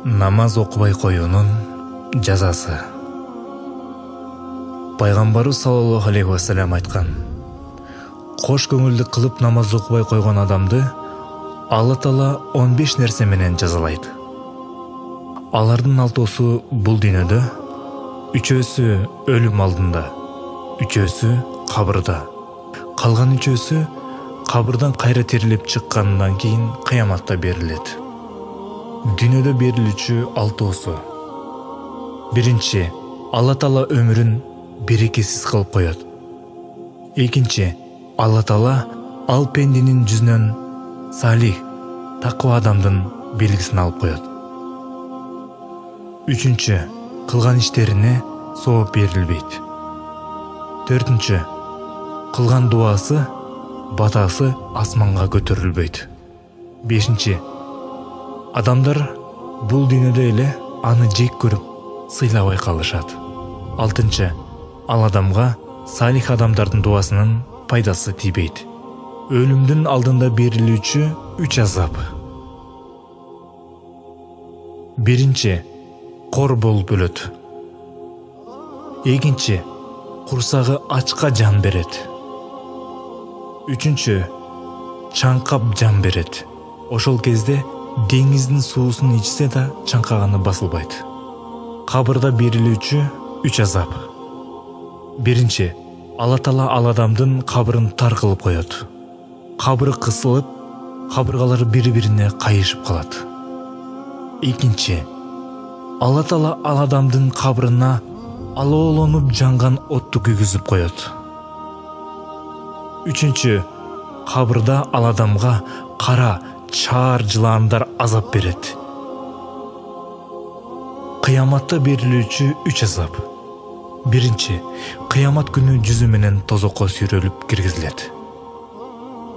Намаз окубай коюунун жазасы. Пайгамбарыбыз саллаллаху алейхи вассалам айткан: кош көңүлдү кылып намаз окубай койгон адамды Алла Таала 15 нерсе менен жазалайт. Алардын 6-сы бул дүйнөдө, 3-сү өлүм алдында, 3-сү кабырда, калган 3-сү кабырдан кайра тирилип чыккандан кийин кыяматта берилет. Дүйнөдө берилүүчү 6-сы. Биринчи, Алла Таала өмүрүн берекесиз кылып коет. Экинчи, Алла Таала ал пенденин жүзүнөн салих, таква адамдын белгисин алып коет. Үчүнчү, кылган иштерине сооп берилбейт. Төртүнчү, кылган дуасы, батасы асманга көтөрүлбөйт. Бешинчи, адамдар бул дүйнөдө эле аны жек көрүп, сыйлабай калышат. Алтынчы, ал адамга салих адамдардын дуасынын пайдасы тийбейт. Өлүмдүн алдында берилүүчү 3 азап. Биринчи, кор болуп өлөт. Экинчи, курсагы ачка жан берет. Үчүнчү, чаңкап жан берет. Ошол кезде деңиздин суусун ичсе да чаңкаганы басылбайт. Кабырда берилүүчү 3 азап. Биринчи, Алла Таала ал адамдын кабырын тар кылып коет. Кабыры кысылып, кабыргалары бири-бирине кайышып калат. Экинчи, Алла Таала ал адамдын кабырына алоолонуп жанган отту күйгүзүп коет. Үчүнчү, кабырда ал адамга кара, чаар жыландар азап берет. Кыяматта берилүүчү 3 азап. Биринчи, кыямат күнү жүзү менен тозокко сүйрөлүп киргизилет.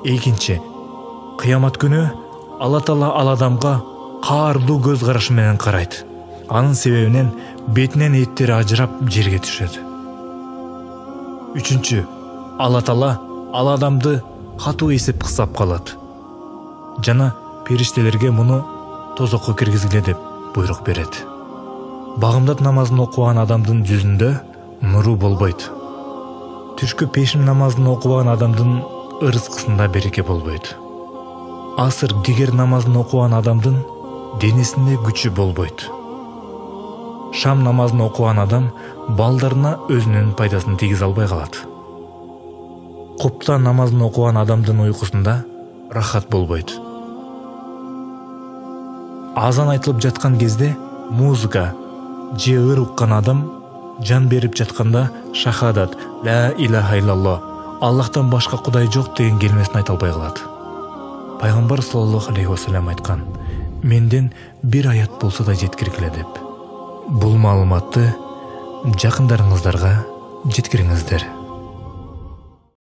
Экинчи, кыямат күнү Алла Таала ал адамга каардуу көз карашы менен карайт. Анын себебинен бетинен эттери ажырап жерге түшөт. Үчүнчү, Алла Таала ал адамды катуу эсеп кысап калат. Жана периштелерге муну тозокко киргизгиле деп буйрук берет. Багымдат намазын окуган адамдын жүзүндө нуру болбойт. Түшкү пешим намазын окуган адамдын ырыскысында береке болбойт. Асыр дигер намазын окуган адамдын денесинде күчү болбойт. Шам намазын окуган адам балдарына өзүнүн пайдасын тийгизе албай калат. Купта намазын окуган адамдын уйкусунда рахат болбойт. Азан айтылып жаткан кезде музыка же ыр уккан адам жан берип жатканда шахадат, ла илаха иллаллах, Аллахтан башка кудай жок деген келмесин айта албай калат. Пайгамбар саллаллаху алейхи вассалам айткан: менден бир аят болсо да жеткиргиле деп. Бул маалыматты жакындарыңыздарга жеткириңиздер.